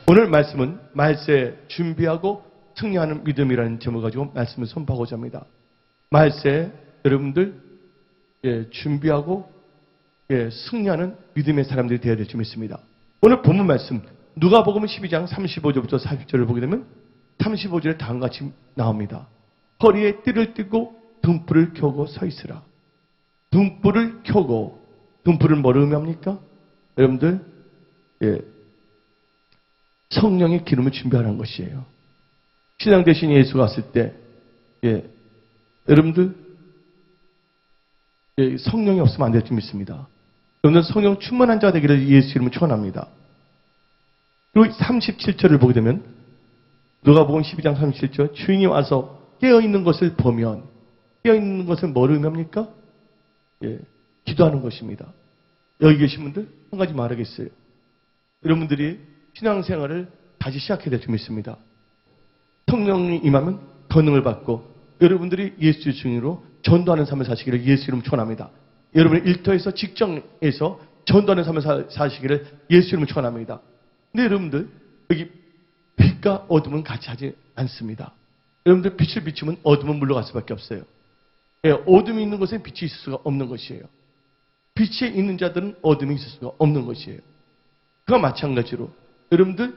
오늘 말씀은 말세 준비하고 승리하는 믿음이라는 제목을 가지고 말씀을 선포하고자 합니다. 말세 여러분들 준비하고 승리하는 믿음의 사람들이 되어야 될 줄 믿습니다. 오늘 본문 말씀 누가복음 12장 35절부터 40절을 보게 되면 35절에 다음과 같이 나옵니다. 허리에 띠를 띠고 등불을 켜고 서 있으라. 등불을 켜고, 등불은 뭐를 의미합니까? 여러분들 성령의 기름을 준비하는 것이에요. 신앙 대신 예수가 왔을 때 여러분들 성령이 없으면 안 될 줄 믿습니다. 여러분들 성령 충만한 자가 되기를 예수 이름으로 축원합니다. 그리고 37절을 보게 되면 누가복음 12장 37절 주인이 와서 깨어있는 것을 보면, 깨어있는 것은 뭐를 의미합니까? 기도하는 것입니다. 여기 계신 분들 한 가지 말하겠어요. 여러분들이 신앙생활을 다시 시작해야 될 줄 믿습니다. 성령이 임하면 권능을 받고 여러분들이 예수 증인으로 전도하는 삶을 사시기를 예수 이름으로 축원합니다. 여러분의 일터에서 직장에서 전도하는 삶을 사시기를 예수 이름으로 축원합니다. 근데 여러분들 여기 빛과 어둠은 같이 하지 않습니다. 여러분들 빛을 비추면 어둠은 물러갈 수밖에 없어요. 어둠이 있는 곳에 빛이 있을 수가 없는 것이에요. 빛에 있는 자들은 어둠이 있을 수가 없는 것이에요. 그와 마찬가지로 여러분들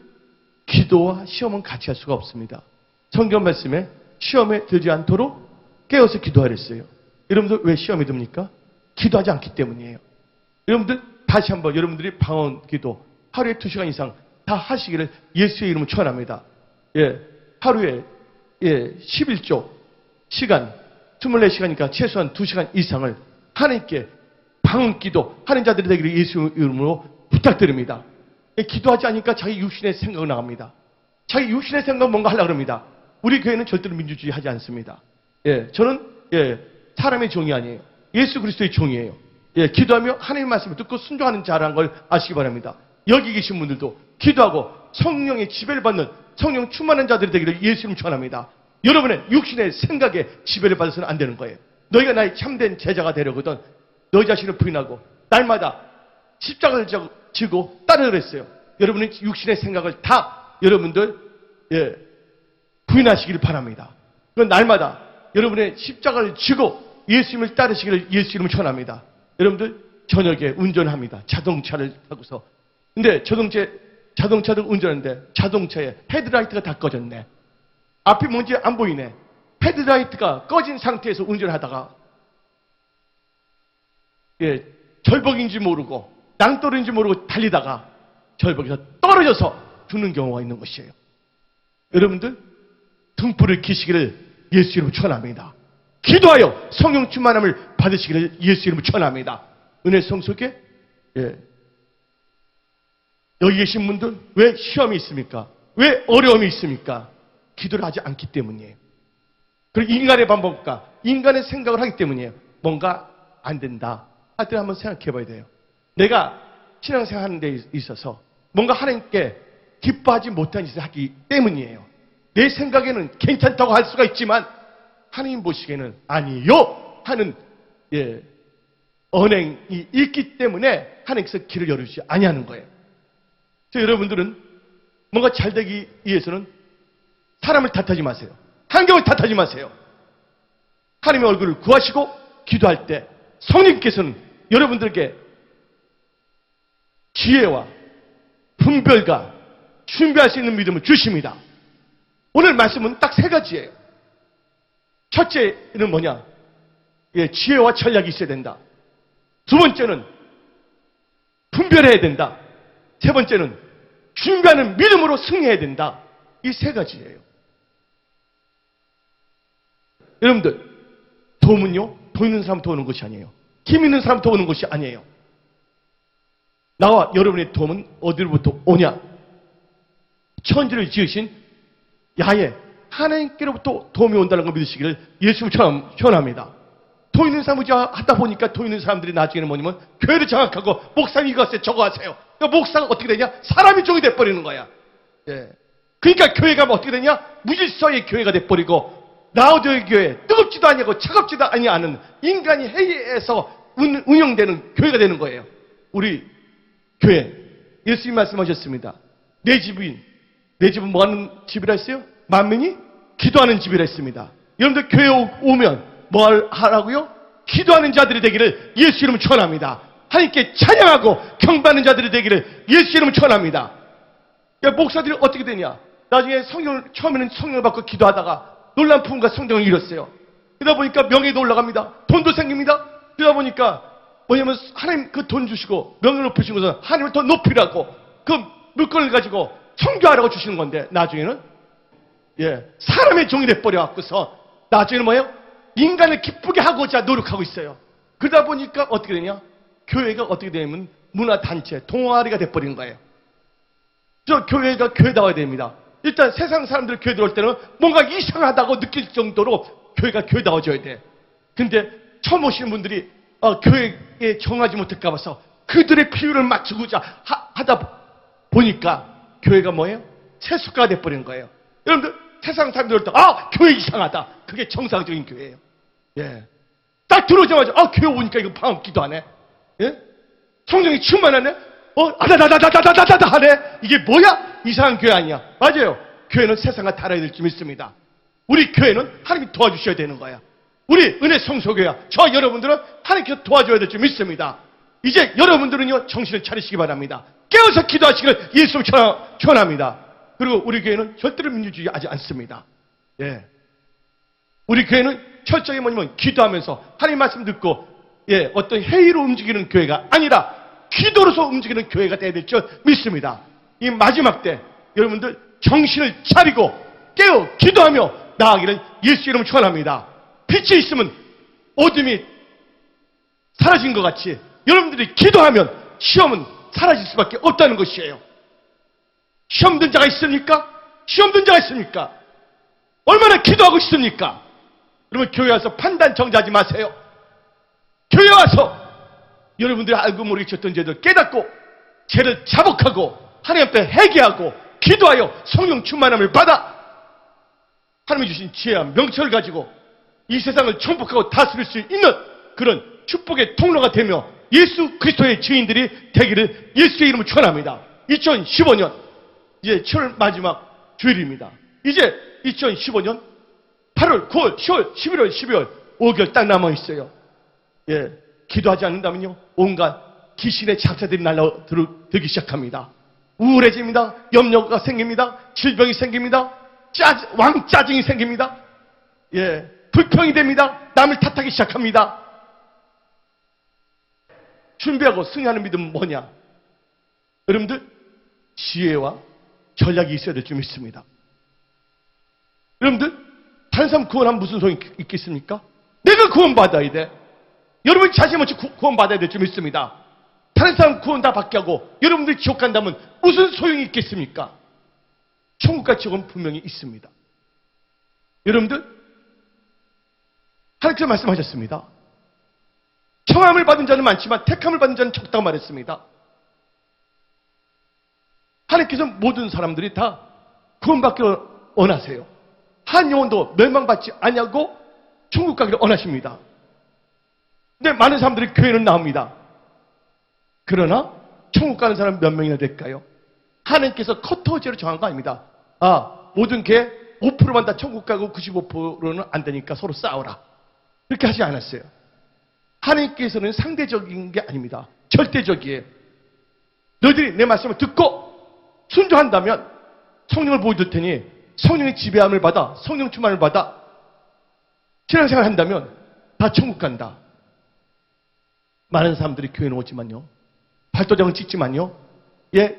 기도와 시험은 같이 할 수가 없습니다. 성경 말씀에 시험에 들지 않도록 깨어서 기도하랬어요. 여러분들 왜 시험에 듭니까? 기도하지 않기 때문이에요. 여러분들 다시 한번 여러분들이 방언 기도 하루에 2시간 이상 다 하시기를 예수의 이름으로 축원합니다. 하루에 11조 시간 24시간이니까 최소한 2시간 이상을 하나님께 방언 기도 하는 자들이 되기를 예수 이름으로 부탁드립니다. 기도하지 않으니까 자기 육신의 생각이 나갑니다. 자기 육신의 생각 뭔가 하려고 합니다. 우리 교회는 절대로 민주주의 하지 않습니다. 저는 사람의 종이 아니에요. 예수 그리스도의 종이에요. 기도하며 하나님의 말씀을 듣고 순종하는 자라는 걸 아시기 바랍니다. 여기 계신 분들도 기도하고 성령의 지배를 받는 성령 충만한 자들이 되기를 예수 이름으로 축원합니다. 여러분의 육신의 생각에 지배를 받아서는 안 되는 거예요. 너희가 나의 참된 제자가 되려거든 너희 자신을 부인하고 날마다 십자가를 지고 따르라 그랬어요. 여러분의 육신의 생각을 다 여러분들 부인하시기를 바랍니다. 그건 날마다 여러분의 십자가를 지고 예수님을 따르시기를 예수 이름으로 축원합니다. 여러분들 저녁에 운전합니다. 자동차를 타고서. 근데 자동차도 운전하는데 자동차에 헤드라이트가 다 꺼졌네. 앞이 뭔지 안 보이네. 헤드라이트가 꺼진 상태에서 운전하다가 절벽인지 모르고 낭떠러인지 모르고 달리다가 절벽에서 떨어져서 죽는 경우가 있는 것이에요. 여러분들 등불을 켜시기를 예수 이름으로 축원합니다. 기도하여 성령 충만함을 받으시기를 예수 이름으로 축원합니다. 은혜 성소께 여기 계신 분들 왜 시험이 있습니까? 왜 어려움이 있습니까? 기도를 하지 않기 때문이에요. 그리고 인간의 방법과 인간의 생각을 하기 때문이에요. 뭔가 안 된다 할 때 한번 생각해 봐야 돼요. 내가 신앙생활 하는 데 있어서 뭔가 하나님께 기뻐하지 못한 짓을 하기 때문이에요. 내 생각에는 괜찮다고 할 수가 있지만 하나님 보시기에는 아니요 하는 언행이 있기 때문에 하나님께서 길을 열어주지 아니하는 거예요. 여러분들은 뭔가 잘 되기 위해서는 사람을 탓하지 마세요. 환경을 탓하지 마세요. 하나님의 얼굴을 구하시고 기도할 때 성령께서는 여러분들에게 지혜와 분별과 준비할 수 있는 믿음을 주십니다. 오늘 말씀은 딱 3가지예요. 첫째는 뭐냐? 지혜와 전략이 있어야 된다. 두 번째는 분별해야 된다. 세 번째는 준비하는 믿음으로 승리해야 된다. 이 3가지예요. 여러분들 도움은요, 돈 있는 사람 도우는 것이 아니에요. 힘 있는 사람 도우는 것이 아니에요. 나와 여러분의 도움은 어디로부터 오냐? 천지를 지으신 야훼 하나님께로부터 도움이 온다는 걸 믿으시기를 예수처럼 축원합니다. 돈 있는 사람을 하다 보니까 돈 있는 사람들이 나중에는 뭐냐면 교회를 장악하고 목사님 이거 하세요 저거 하세요. 그러니까 목사가 어떻게 되냐? 사람이 종이 돼버리는 거야. 그러니까 교회가 어떻게 되냐? 무질서의 교회가 돼버리고 라오디게아 교회 뜨겁지도 아니하고 차갑지도 아니하는 인간이 해이해서 운영되는 교회가 되는 거예요. 우리 교회 예수님 말씀하셨습니다. 내 집이 내 집은 뭐 하는 집이라 했어요? 만민이 기도하는 집이라 했습니다. 여러분들 교회 오면 뭘 하라고요? 기도하는 자들이 되기를 예수 이름으로 축원합니다. 하나님께 찬양하고 경배하는 자들이 되기를 예수 이름으로 축원합니다. 야, 목사들이 어떻게 되냐? 나중에 처음에는 성령을 받고 기도하다가 놀란 부흥과 성령을 잃었어요. 그러다 보니까 명예도 올라갑니다. 돈도 생깁니다. 그러다 보니까 뭐냐면 하나님 그 돈 주시고 명예 높으신 것은 하나님을 더 높이라고 그 물건을 가지고 청교하라고 주시는 건데 나중에는 사람의 종이 돼버려 갖고서 나중에는 뭐예요? 인간을 기쁘게 하고자 노력하고 있어요. 그러다 보니까 어떻게 되냐? 교회가 어떻게 되냐면 문화단체, 동아리가 돼버리는 거예요. 저 교회가 교회다워야 됩니다. 일단 세상 사람들 교회 들어올 때는 뭔가 이상하다고 느낄 정도로 교회가 교회다워져야 돼. 근데 처음 오시는 분들이 교회에 정하지 못할까 봐서 그들의 비율을 맞추고자 하다 보니까 교회가 뭐예요? 세속화가 돼버리는 거예요. 여러분들 세상 사람들 올 때 교회 이상하다. 그게 정상적인 교회예요. 딱 들어오자마자 교회 오니까 이거 방언 기도하네. 성령이 충만하네. 아다다다다다다다다 하네. 이게 뭐야? 이상한 교회 아니야. 맞아요. 교회는 세상과 달라야 될 줄 믿습니다. 우리 교회는 하나님이 도와주셔야 되는 거야. 우리 은혜 성소교회야. 저 여러분들은 하나님께서 도와줘야 될 줄 믿습니다. 이제 여러분들은요 정신을 차리시기 바랍니다. 깨어서 기도하시기를 예수 축원합니다. 그리고 우리 교회는 절대로 민주주의하지 않습니다. 우리 교회는 철저히 뭐냐면 기도하면서 하나님 말씀 듣고 어떤 회의로 움직이는 교회가 아니라 기도로서 움직이는 교회가 되어야 될 줄 믿습니다. 이 마지막 때 여러분들 정신을 차리고 깨어 기도하며 나아가기를 예수 이름으로 축원합니다. 빛이 있으면 어둠이 사라진 것 같이 여러분들이 기도하면 시험은 사라질 수밖에 없다는 것이에요. 시험 든 자가 있습니까? 시험 든 자가 있습니까? 얼마나 기도하고 싶습니까? 여러분 교회 와서 판단 정지하지 마세요. 교회 와서 여러분들이 알고 모르게 졌던 죄들 깨닫고 죄를 자복하고 하나님 앞에 회개하고 기도하여 성령 충만함을 받아 하나님이 주신 지혜와 명철을 가지고 이 세상을 정복하고 다스릴 수 있는 그런 축복의 통로가 되며 예수 그리스도의 증인들이 되기를 예수의 이름으로 축원합니다. 2015년 이제 7월 마지막 주일입니다. 이제 2015년 8월, 9월, 10월, 11월, 12월 5개월 딱 남아있어요. 기도하지 않는다면요 온갖 귀신의 잡사들이 날아들기 시작합니다. 우울해집니다. 염려가 생깁니다. 질병이 생깁니다. 왕짜증이 생깁니다. 불평이 됩니다. 남을 탓하기 시작합니다. 준비하고 승리하는 믿음은 뭐냐? 여러분들 지혜와 전략이 있어야 될 줄 믿습니다. 여러분들 다른 사람 구원하면 무슨 소용이 있겠습니까? 내가 구원받아야 돼. 여러분 자신 없이 구원받아야 될 줄 믿습니다. 다른 사람 구원 다 받게 하고 여러분들이 지옥 간다면 무슨 소용이 있겠습니까? 천국과 지옥은 분명히 있습니다. 여러분들 하나님께서 말씀하셨습니다. 청함을 받은 자는 많지만 택함을 받은 자는 적다고 말했습니다. 하나님께서 모든 사람들이 다 구원받기를 원하세요. 한 영혼도 멸망받지 아니하고 천국 가기를 원하십니다. 근데 많은 사람들이 교회는 나옵니다. 그러나 천국 가는 사람 몇 명이나 될까요? 하나님께서 커터제로 정한 거 아닙니다. 모든 게 5%만 다 천국 가고 95%는 안 되니까 서로 싸워라. 그렇게 하지 않았어요. 하나님께서는 상대적인 게 아닙니다. 절대적이에요. 너희들이 내 말씀을 듣고 순종한다면 성령을 보여줄 테니 성령의 지배함을 받아 성령 충만을 받아 신앙생활 한다면 다 천국 간다. 많은 사람들이 교회는 오지만요. 발도장을 찍지만요.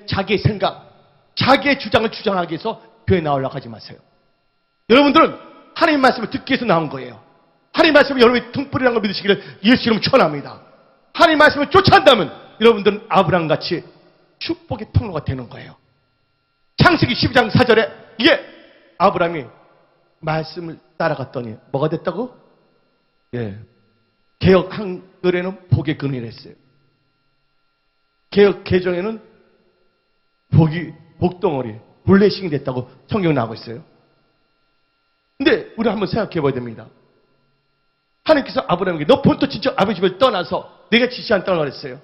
자기의 생각, 자기의 주장을 주장하기 위해서 교회 나오려고 하지 마세요. 여러분들은 하나님 말씀을 듣기 위해서 나온 거예요. 하나님 말씀을 여러분이 등불이라는 걸 믿으시기를 예수 이름으로 축원합니다. 하나님 말씀을 쫓아한다면 여러분들은 아브라함같이 축복의 통로가 되는 거예요. 창세기 12장 4절에 아브라함이 말씀을 따라갔더니 뭐가 됐다고? 개역 한글에는 복의 근이라 했어요. 개역 개정에는 복덩어리, 블레싱이 됐다고 성경 나오고 있어요. 근데 우리 한번 생각해 봐야 됩니다. 하나님께서 아브라함에게 너 본토 친척 아버지 집을 떠나서 내가 지시한 땅을 말했어요.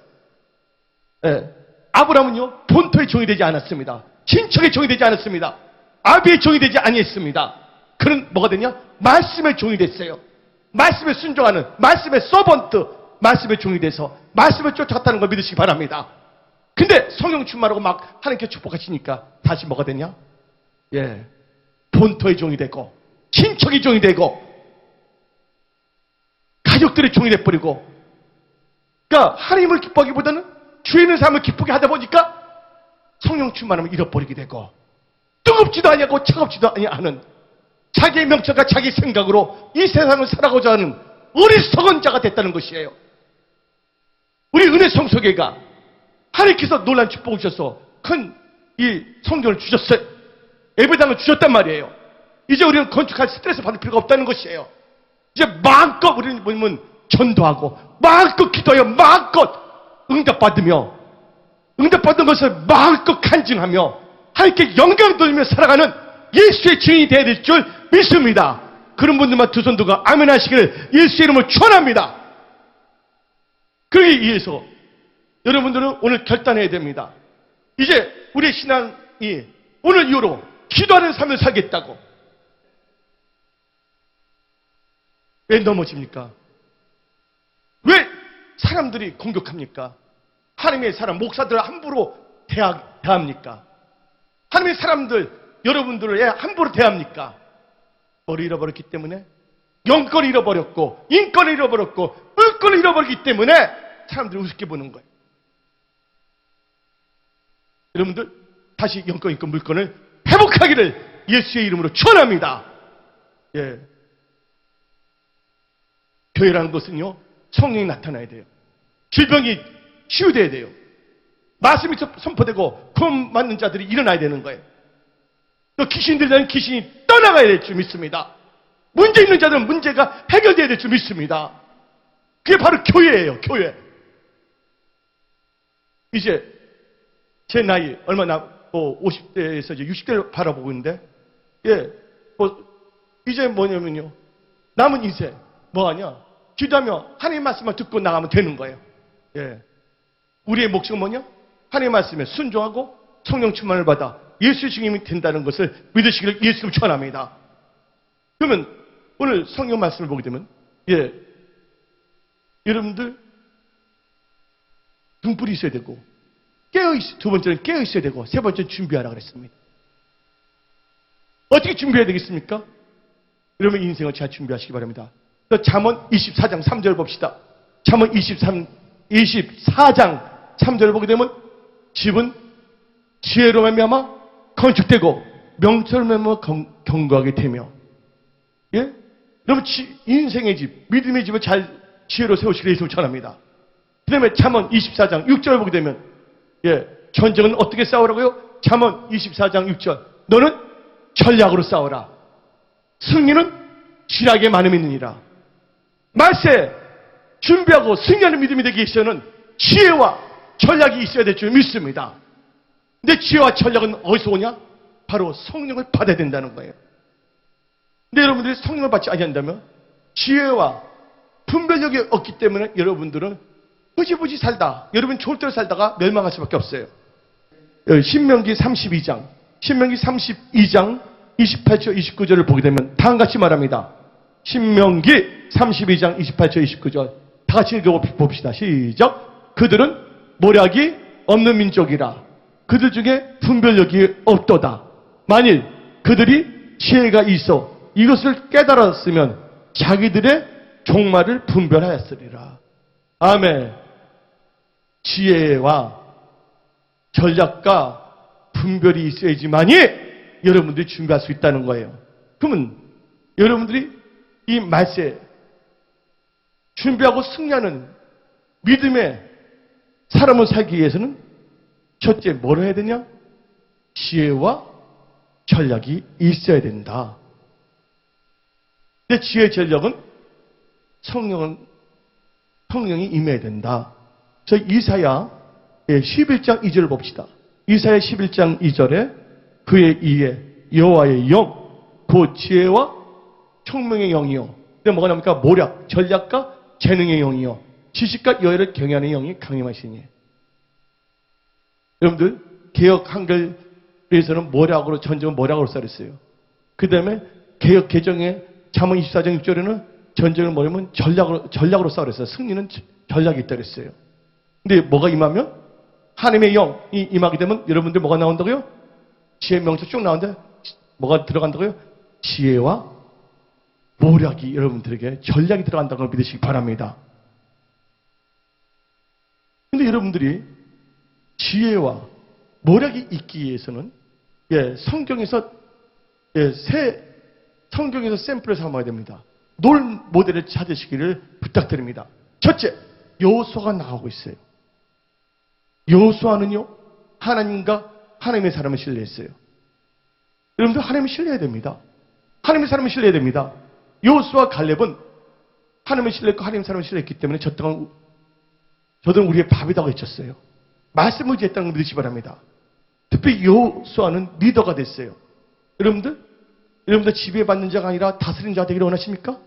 아브라함은요 본토의 종이 되지 않았습니다. 친척의 종이 되지 않았습니다. 아비의 종이 되지 아니했습니다. 그는 뭐가 되냐? 말씀의 종이 됐어요. 말씀에 순종하는 말씀의 서번트, 말씀의 종이 돼서 말씀을 쫓아갔다는 걸 믿으시기 바랍니다. 근데 성령 충만하고 막 하나님께 축복하시니까 다시 뭐가 되냐? 예, 본토의 종이 되고 친척의 종이 되고 가족들의 종이 돼버리고, 그러니까 하나님을 기뻐하기보다는 주에 있는 삶을 기쁘게 하다 보니까 성령 충만함을 잃어버리게 되고, 뜨겁지도 아니하고 차갑지도 아니하는 자기의 명철과 자기 생각으로 이 세상을 살아가고자 하는 어리석은 자가 됐다는 것이에요. 우리 은혜 성소교회가 하나님께서 놀란 축복을 주셔서 큰 이 성전을 주셨어요. 예배당을 주셨단 말이에요. 이제 우리는 건축할 스트레스 받을 필요가 없다는 것이에요. 이제 마음껏 우리는 뭐냐면 전도하고 마음껏 기도하여 마음껏 응답받으며 응답받은 것을 마음껏 간증하며 하나님께 영광 돌리며 살아가는 예수의 증인이 되어야 될 줄 믿습니다. 그런 분들만 두 손 들고 아멘 하시기를 예수의 이름으로 축원합니다. 그러기 위해서 여러분들은 오늘 결단해야 됩니다. 이제 우리의 신앙이 오늘 이후로 기도하는 삶을 살겠다고. 왜 넘어집니까? 왜 사람들이 공격합니까? 하나님의 사람, 목사들을 함부로 대합니까? 하나님의 사람들, 여러분들을 함부로 대합니까? 뭘 잃어버렸기 때문에? 영권을 잃어버렸고, 인권을 잃어버렸고, 물권을 잃어버렸기 때문에 사람들이 우습게 보는 거예요. 여러분들, 다시 영권, 인권, 물권을 회복하기를 예수의 이름으로 축원합니다. 예. 교회라는 것은요, 성령이 나타나야 돼요. 질병이 치유돼야 돼요. 말씀이 선포되고 구원 받는 자들이 일어나야 되는 거예요. 또 귀신들은 귀신이 떠나가야 될 줄 믿습니다. 문제 있는 자들은 문제가 해결돼야 될 줄 믿습니다. 그게 바로 교회예요, 교회. 이제 제 나이 얼마 50대에서 이제 60대를 바라보고 있는데, 예, 이제 뭐냐면요, 남은 인생 뭐하냐? 기도하며 하나님의 말씀만 듣고 나가면 되는 거예요. 예. 우리의 목적은 뭐냐? 하나님의 말씀에 순종하고 성령 충만을 받아 예수의 증인이 된다는 것을 믿으시기를 예수님 축원합니다. 그러면 오늘 성경 말씀을 보게 되면, 예, 여러분들 등불이 있어야 되고, 두 번째는 깨어 있어야 되고, 세 번째는 준비하라 그랬습니다. 어떻게 준비해야 되겠습니까? 여러분 인생을 잘 준비하시기 바랍니다. 잠언 24장 3절 봅시다. 잠언 24장 3절을 보게 되면, 집은 지혜로 말미암아 건축되고 명철로 말미암아 견고하게 되며, 예? 여러분 인생의 집, 믿음의 집을 잘 지혜로 세우시기를 예수님 축원합니다. 그 다음에 잠언 24장 6절을 보게 되면, 예, 전쟁은 어떻게 싸우라고요? 잠언 24장 6절, 너는 전략으로 싸워라. 승리는 지략에 많음이 있느니라. 말세 준비하고 승리하는 믿음이 되기 위해서는 지혜와 전략이 있어야 될 줄 믿습니다. 근데 지혜와 전략은 어디서 오냐? 바로 성령을 받아야 된다는 거예요. 근데 여러분들이 성령을 받지 아니한다면 지혜와 분별력이 없기 때문에 여러분들은 흐지부지 살다, 여러분 좋을 대로 살다가 멸망할 수밖에 없어요. 신명기 32장 28절 29절을 보게 되면 다음같이 말합니다. 신명기 32장 28절 29절 다 같이 읽어봅시다. 시작. 그들은 모략이 없는 민족이라. 그들 중에 분별력이 없도다. 만일 그들이 지혜가 있어 이것을 깨달았으면 자기들의 종말을 분별하였으리라. 아멘. 지혜와 전략과 분별이 있어야지만이 여러분들이 준비할 수 있다는 거예요. 그러면 여러분들이 이 말세 준비하고 승리하는 믿음의 사람을 살기 위해서는 첫째 뭘 해야 되냐? 지혜와 전략이 있어야 된다. 근데 지혜 전략은 성령이 임해야 된다. 저희 이사야 11장 2절을 봅시다. 이사야 11장 2절에 그의 이에 여호와의 영, 곧 지혜와 총명의 영이요. 근데 뭐가 나옵니까? 모략, 전략과 재능의 영이요. 지식과 여호와를 경외하는 영이 강림하시니. 여러분들 개역 한글의 그래서는 모략으로, 전쟁은 모략으로 썰었어요. 그 다음에 개혁 개정에 잠언 24장 6절에는 전쟁을 뭐냐면 전략으로 싸우랬어요. 승리는 전략이 있다 그랬어요. 근데 뭐가 임하면? 하나님의 영이 임하게 되면 여러분들 뭐가 나온다고요? 지혜 명철 쭉 나오는데 뭐가 들어간다고요? 지혜와 모략이 여러분들에게 전략이 들어간다는 걸 믿으시기 바랍니다. 근데 여러분들이 지혜와 모략이 있기 위해서는 성경에서 성경에서 샘플을 삼아야 됩니다. 롤 모델을 찾으시기를 부탁드립니다. 첫째, 여호수아가 나오고 있어요. 여호수아는요, 하나님과 하나님의 사람을 신뢰했어요. 여러분들 하나님을 신뢰해야 됩니다. 하나님의 사람을 신뢰해야 됩니다. 여호수아 갈렙은 하나님을 신뢰했고 하나님의 사람을 신뢰했기 때문에 저 땅은 저들은 우리의 밥이라고 외쳤어요. 말씀을 의지했다는 걸 믿으시기 바랍니다. 특히 여호수아는 리더가 됐어요. 여러분들 지배받는 자가 아니라 다스리는 자가 되기를 원하십니까?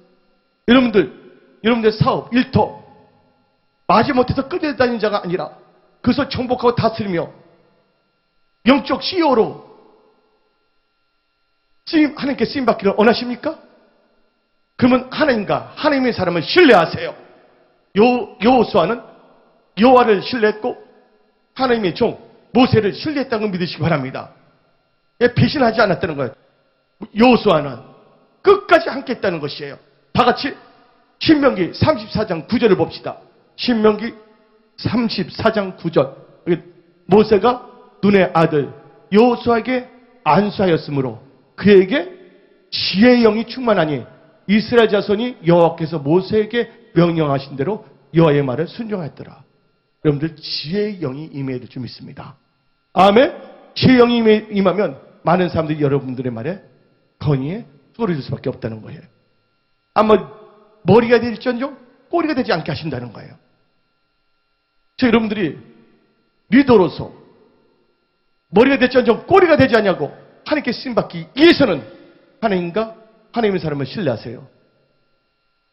여러분들 사업, 일터 마지못해서 끌려다니는 자가 아니라 그것을 정복하고 다스리며 영적 CEO로 하나님께 쓰임받기를 원하십니까? 그러면 하나님과 하나님의 사람을 신뢰하세요. 여호수아는 여호와를 신뢰했고 하나님의 종 모세를 신뢰했다는 걸 믿으시기 바랍니다. 배신하지 않았다는 거예요. 여호수아는 끝까지 함께 했다는 것이에요. 다 같이 신명기 34장 9절을 봅시다. 신명기 34장 9절. 모세가 눈의 아들 여호수아에게 안수하였으므로 그에게 지혜의 영이 충만하니 이스라엘 자손이 여호와께서 모세에게 명령하신 대로 여호와의 말을 순종하였더라. 여러분들 지혜의 영이 임해야 될 줄 믿습니다. 아멘. 지혜의 영이 임하면 많은 사람들이 여러분들의 말에 건의에 소리를 줄 수밖에 없다는 거예요. 아마 머리가 될지언정 꼬리가 되지 않게 하신다는 거예요. 여러분들이 리더로서 머리가 될지언정 꼬리가 되지 않냐고 하나님께 쓰임받기 위해서는 하나님과 하나님의 사람을 신뢰하세요.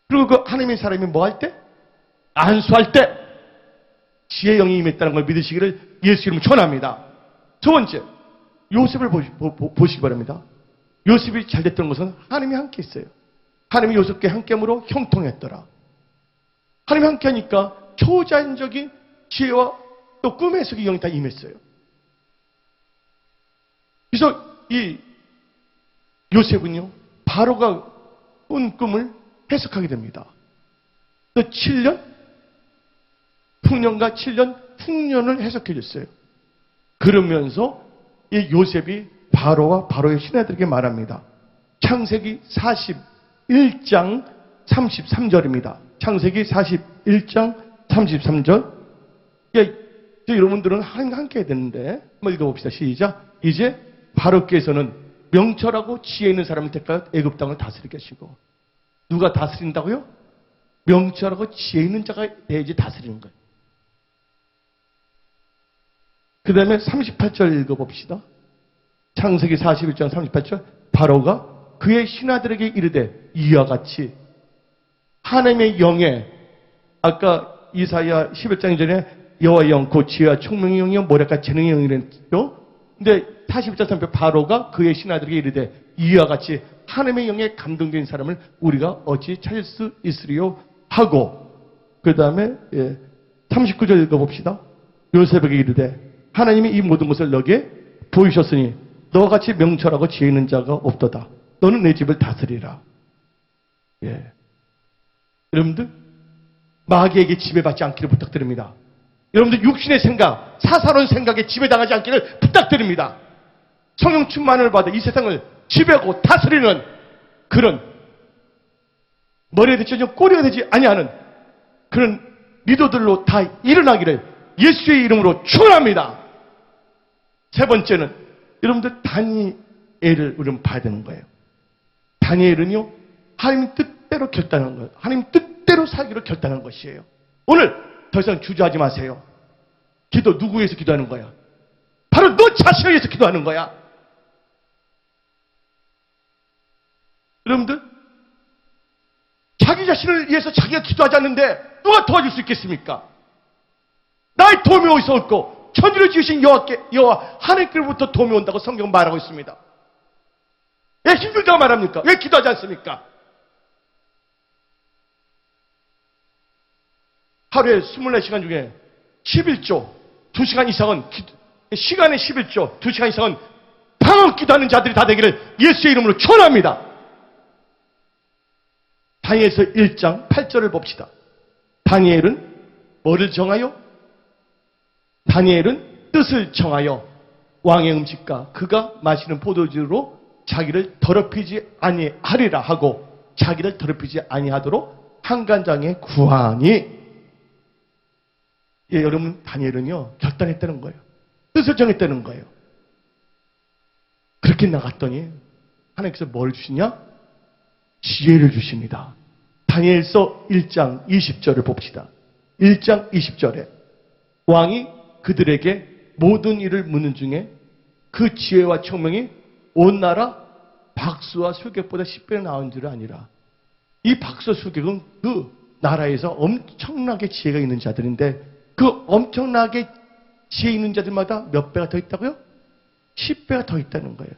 그리고 그 하나님의 사람이 뭐 할 때? 안수할 때 지혜의 영이 임했다는 걸 믿으시기를 예수 이름으로 축원합니다. 두 번째, 요셉을 보시기 바랍니다. 요셉이 잘 됐던 것은 하나님이 함께 있어요. 하나님이 요셉과 함께함으로 형통했더라. 하나님이 함께하니까 초자연적인 지혜와 또 꿈의 속의 영이 다 임했어요. 그래서 이 요셉은요, 바로가 꾼 꿈을 해석하게 됩니다. 또 7년, 풍년과 7년, 풍년을 해석해 줬어요. 그러면서 이 요셉이 바로와 바로의 신하들에게 말합니다. 창세기 41장 33절입니다. 창세기 41장 33절. 여러분들은 하나님과 함께 해야 되는데 한번 읽어봅시다. 시작. 이제 바로께서는 명철하고 지혜 있는 사람을 택하여 애굽 땅을 다스리게 하시고. 누가 다스린다고요? 명철하고 지혜 있는 자가 돼야지 다스리는 거예요. 그 다음에 38절 읽어봅시다. 창세기 41장 38절. 바로가 그의 신하들에게 이르되 이와 같이 하나님의 영에, 아까 이사야 11장 전에 여호와의 영, 곧 지혜와 총명의 영이요 모략과 재능의 영이랬죠. 근데 41장 3절 바로가 그의 신하들에게 이르되 이와 같이 하나님의 영에 감동된 사람을 우리가 어찌 찾을 수 있으리요 하고, 그 다음에 39절 읽어봅시다. 요셉에게 이르되 하나님이 이 모든 것을 너에게 보이셨으니 너와 같이 명철하고 지혜 있는 자가 없도다. 너는 내 집을 다스리라. 여러분들 마귀에게 지배받지 않기를 부탁드립니다. 여러분들 육신의 생각, 사사로운 생각에 지배당하지 않기를 부탁드립니다. 성령 충만을 받아 이 세상을 지배하고 다스리는 그런 머리가 되지 않고 꼬리가 되지 아니하는 그런 리더들로 다 일어나기를 예수의 이름으로 축원합니다. 세 번째는 여러분들 다니엘을 우리는 봐야 되는 거예요. 다니엘은요, 하나님 뜻대로 결단한 거예요. 하나님 뜻대로 살기로 결단한 것이에요. 오늘 더 이상 주저하지 마세요. 기도 누구 위해서 기도하는 거야? 바로 너 자신을 위해서 기도하는 거야. 여러분들 자기 자신을 위해서 자기가 기도하지 않는데 누가 도와줄 수 있겠습니까? 나의 도움이 어디서 올 거? 천지를 지으신 여호와 하나님께로부터 도움이 온다고 성경 말하고 있습니다. 왜 힘들다고 말합니까? 왜 기도하지 않습니까? 하루에 24시간 중에 11조 2시간 이상은 시간의 11조 2시간 이상은 방언 기도하는 자들이 다 되기를 예수의 이름으로 축원합니다. 다니엘서 1장 8절을 봅시다. 다니엘은 뭐를 정하여? 다니엘은 뜻을 정하여 왕의 음식과 그가 마시는 포도주로 자기를 더럽히지 아니하리라 하고 자기를 더럽히지 아니하도록 한간장에 구하니. 예, 여러분, 다니엘은요 결단했다는 거예요. 뜻을 정했다는 거예요. 그렇게 나갔더니 하나님께서 뭘 주시냐? 지혜를 주십니다. 다니엘서 1장 20절을 봅시다. 1장 20절에 왕이 그들에게 모든 일을 묻는 중에 그 지혜와 총명이 온 나라 박수와 수객보다 10배 나은 줄 아니라. 이 박수와 수객은 그 나라에서 엄청나게 지혜가 있는 자들인데 그 엄청나게 지혜 있는 자들마다 몇 배가 더 있다고요? 10배가 더 있다는 거예요.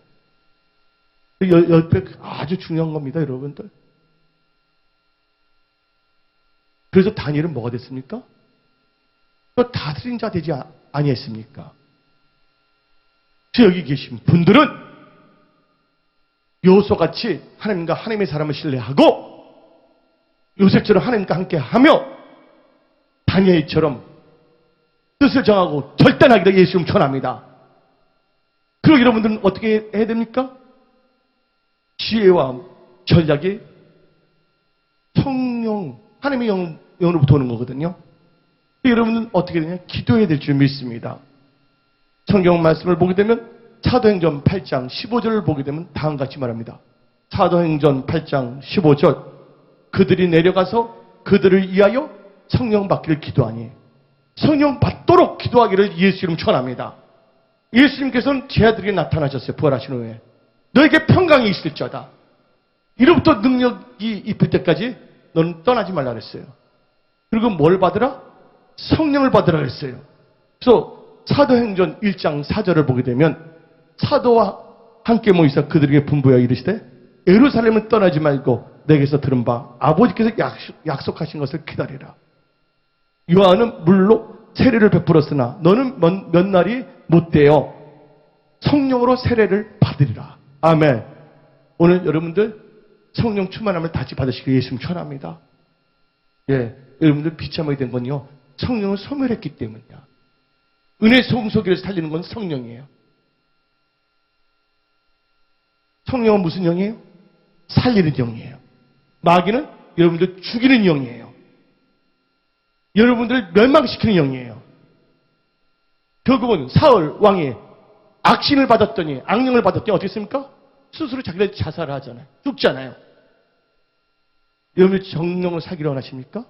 10배 아주 중요한 겁니다, 여러분들. 그래서 다니엘은 뭐가 됐습니까? 또 다스린 자 되지 아니했습니까? 저 여기 계신 분들은 요소같이 하나님과 하나님의 사람을 신뢰하고 요셉처럼 하나님과 함께하며 다니엘처럼 뜻을 정하고 결단하기를 예수 이름 축원합니다. 그리고 여러분들은 어떻게 해야 됩니까? 지혜와 전략이 성령, 하나님의 영으로부터 오는 거거든요. 여러분은 어떻게 되냐? 기도해야 될 줄 믿습니다. 성경 말씀을 보게 되면 사도행전 8장 15절을 보게 되면 다음과 같이 말합니다. 사도행전 8장 15절 그들이 내려가서 그들을 위하여 성령 받기를 기도하니. 성령 받도록 기도하기를 예수 이름 축원합니다. 예수님께서는 제 아들에게 나타나셨어요. 부활하신 후에. 너에게 평강이 있을지어다. 이로부터 능력이 입힐 때까지 너는 떠나지 말라 그랬어요. 그리고 뭘 받으라? 성령을 받으라 그랬어요. 그래서 사도행전 1장 4절을 보게 되면 사도와 함께 모이사 그들에게 분부하여 이르시되 예루살렘을 떠나지 말고 내게서 들은 바 아버지께서 약속하신 것을 기다리라. 요한은 물로 세례를 베풀었으나 너는 몇 날이 못되어 성령으로 세례를 받으리라. 아멘. 오늘 여러분들 성령 충만함을 다시 받으시길 예수님 축원합니다. 예, 여러분들 비참하게 된 건요 성령을 소멸했기 때문이야. 은혜 송소기를 살리는 건 성령이에요. 성령은 무슨 영이에요? 살리는 영이에요. 마귀는 여러분들 죽이는 영이에요. 여러분들 멸망시키는 영이에요. 결국은 사울 왕이 악신을 받았더니 악령을 받았더니 어떻게 했습니까? 스스로 자기를 자살하잖아요. 죽잖아요. 여러분들 정령을 살기를 원하십니까?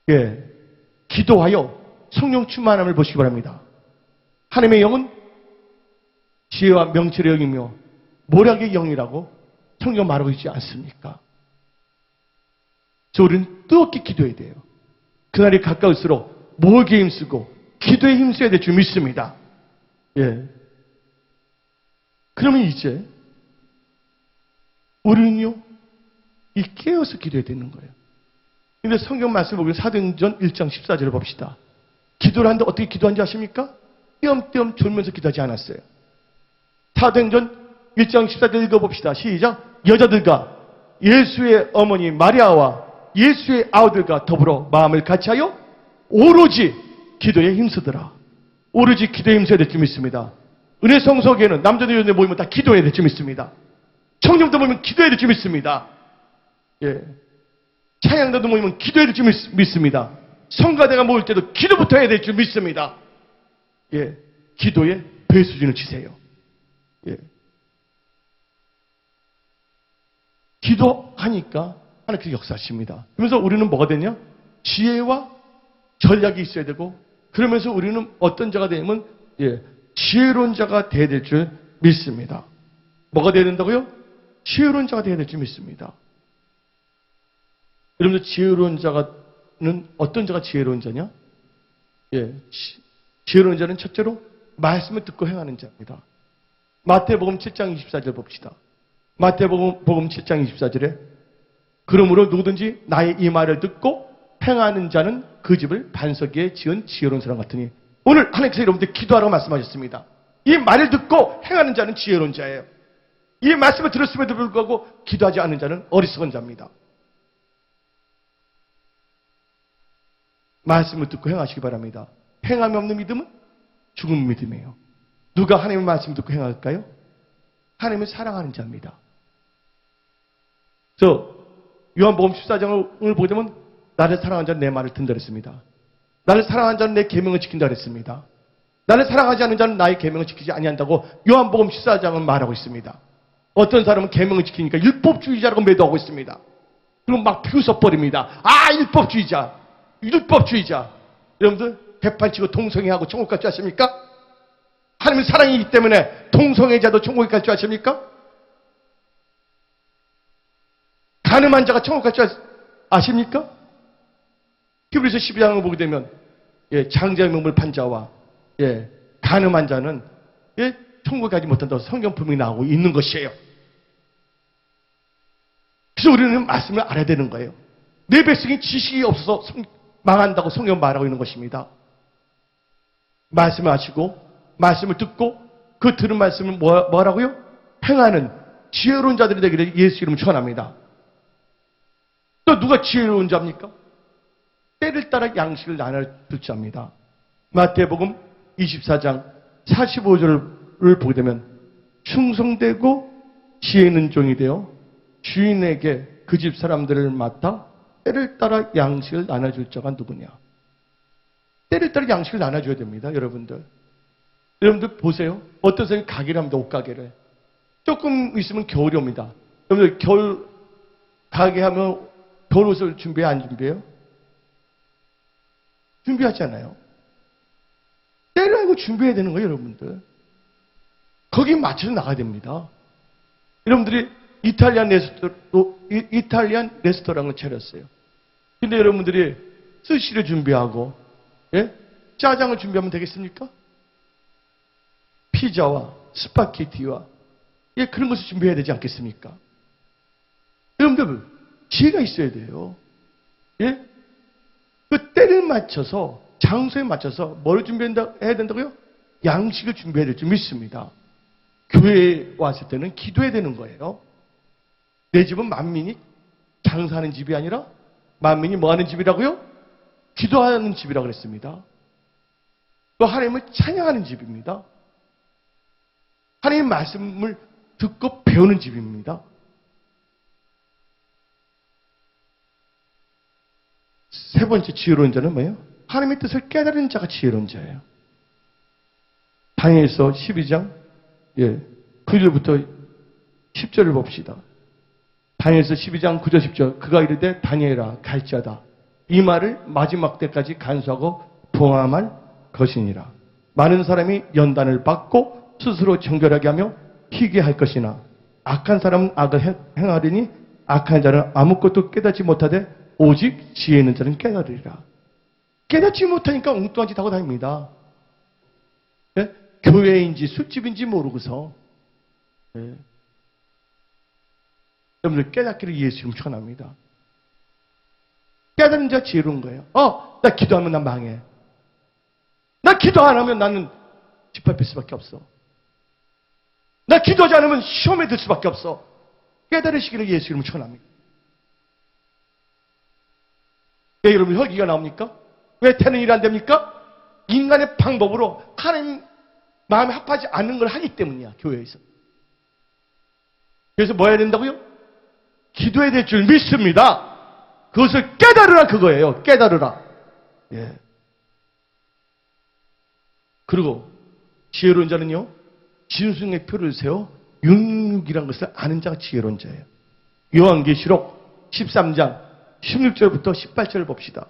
예, 기도하여 성령 충만함을 보시기 바랍니다. 하나님의 영은 지혜와 명철의 영이며 모략의 영이라고 성경 말하고 있지 않습니까? 우리는 뜨겁게 기도해야 돼요. 그날이 가까울수록 모기에 힘쓰고 기도에 힘써야 될 줄 믿습니다. 예. 그러면 이제 우리는요 이 깨어서 기도해야 되는 거예요. 근데 성경 말씀을 보면 사도행전 1장 14절을 봅시다. 기도를 하는데 어떻게 기도한지 아십니까? 띄엄띄엄 졸면서 기도하지 않았어요. 사도행전 1장 14절 읽어봅시다. 시작. 여자들과 예수의 어머니 마리아와 예수의 아우들과 더불어 마음을 같이하여 오로지 기도에 힘쓰더라. 오로지 기도에 힘써야 될 줄 믿습니다. 은혜 성소에는 남자들 여자들 모이면 다 기도해야 될 줄 믿습니다. 청년들 모이면 기도해야 될 줄 믿습니다. 예. 찬양자도 모이면 기도해야 될 줄 믿습니다. 성가대가 모일 때도 기도부터 해야 될 줄 믿습니다. 예. 기도에 배수진을 치세요. 예. 기도하니까 하나님께서 역사하십니다. 그러면서 우리는 뭐가 되냐? 지혜와 전략이 있어야 되고, 그러면서 우리는 어떤 자가 되냐면, 예, 지혜로운 자가 되어야 될 줄 믿습니다. 뭐가 되어야 된다고요? 지혜로운 자가 되어야 될 줄 믿습니다. 여러분들 지혜로운 자가는 어떤 자가 지혜로운 자냐? 예, 지혜로운 자는 첫째로 말씀을 듣고 행하는 자입니다. 마태복음 7장 24절 봅시다. 마태복음 7장 24절에 그러므로 누구든지 나의 이 말을 듣고 행하는 자는 그 집을 반석 위에 지은 지혜로운 사람 같으니, 오늘 하나님께서 여러분들 기도하라고 말씀하셨습니다. 이 말을 듣고 행하는 자는 지혜로운 자예요. 이 말씀을 들었음에도 불구하고 기도하지 않는 자는 어리석은 자입니다. 말씀을 듣고 행하시기 바랍니다. 행함이 없는 믿음은 죽은 믿음이에요. 누가 하나님의 말씀 듣고 행할까요? 하나님을 사랑하는 자입니다. 요한복음 14장을 보게 되면 나를 사랑하는 자는 내 말을 듣는다 그랬습니다. 나를 사랑하는 자는 내 계명을 지킨다 그랬습니다. 나를 사랑하지 않는 자는 나의 계명을 지키지 아니한다고 요한복음 14장은 말하고 있습니다. 어떤 사람은 계명을 지키니까 율법주의자라고 매도하고 있습니다. 그리고 막 비웃어버립니다. 율법주의자, 율법주의자. 여러분들 대판치고 동성애하고 천국 갈 줄 아십니까? 하나님은 사랑이기 때문에 동성애자도 천국에 갈 줄 아십니까? 가늠한 자가 천국 갈 줄 아십니까? 히브리서 12장을 보게 되면 장자의 명분을 판 자와 가늠한 자는 천국에 가지 못한다고 성경 분명히 나오고 있는 것이에요. 그래서 우리는 말씀을 알아야 되는 거예요. 내 백성이 지식이 없어서 망한다고 성경 말하고 있는 것입니다. 말씀을 하시고 말씀을 듣고 그 들은 말씀을 뭐라고요? 행하는 지혜로운 자들이 되기를 예수 이름으로 축원합니다. 또 누가 지혜로운 자입니까? 때를 따라 양식을 나눠줄 자입니다. 마태복음 24장 45절을 보게 되면 충성되고 지혜 있는 종이 되어 주인에게 그 집 사람들을 맡아 때를 따라 양식을 나눠줄 자가 누구냐? 때를 따라 양식을 나눠줘야 됩니다. 여러분들 보세요. 어떤 사람이 가게를 합니다. 옷가게를. 조금 있으면 겨울이 옵니다. 여러분들 겨울 가게 하면 겨울옷을 준비해 안 준비해요? 준비하잖아요. 때를 알고 준비해야 되는 거예요. 여러분들. 거기에 맞춰서 나가야 됩니다. 여러분들이 이탈리안 레스토랑을 차렸어요. 근데 여러분들이 스시를 준비하고 짜장을 준비하면 되겠습니까? 피자와 스파게티와 그런 것을 준비해야 되지 않겠습니까? 여러분들 지혜가 있어야 돼요. 그 때를 맞춰서 장소에 맞춰서 뭘 준비해야 된다고요? 양식을 준비해야 될 줄 믿습니다. 교회에 왔을 때는 기도해야 되는 거예요. 내 집은 만민이 장사하는 집이 아니라 만민이 뭐 하는 집이라고요? 기도하는 집이라고 그랬습니다. 또 하나님을 찬양하는 집입니다. 하나님의 말씀을 듣고 배우는 집입니다. 세 번째 지혜로운 자는 뭐예요? 하나님의 뜻을 깨달은 자가 지혜로운 자예요. 다니엘서 12장 9절부터 10절을 봅시다. 다니엘서 12장 9절 10절 그가 이르되 다니엘아 갈지어다 이 말을 마지막 때까지 간수하고 봉함할 것이니라. 많은 사람이 연단을 받고 스스로 정결하게 하며 희게 할 것이나 악한 사람은 악을 행하리니 악한 자는 아무것도 깨닫지 못하되 오직 지혜 있는 자는 깨달으리라. 깨닫지 못하니까 엉뚱한 짓 하고 다닙니다. 교회인지 술집인지 모르고서 여러분들 깨닫기를 예수 이름 축원합니다. 깨닫는 자 지혜로운 거예요. 나 기도하면 난 망해. 나 기도 안 하면 나는 짓밟힐 수밖에 없어. 나 기도하지 않으면 시험에 들 수밖에 없어. 깨달으시기를 예수 이름 축원합니다. 왜 여러분 혈기가 나옵니까? 왜 태는 일이 안 됩니까? 인간의 방법으로 하나님 마음에 합하지 않는 걸 하기 때문이야. 교회에서. 그래서 뭐 해야 된다고요? 기도해야 될 줄 믿습니다. 그것을 깨달으라 그거예요. 깨달으라. 그리고 지혜로운 자는요. 진승의 표를 세워 666이라는 것을 아는 자가 지혜로운 자예요. 요한계시록 13장 16절부터 18절을 봅시다.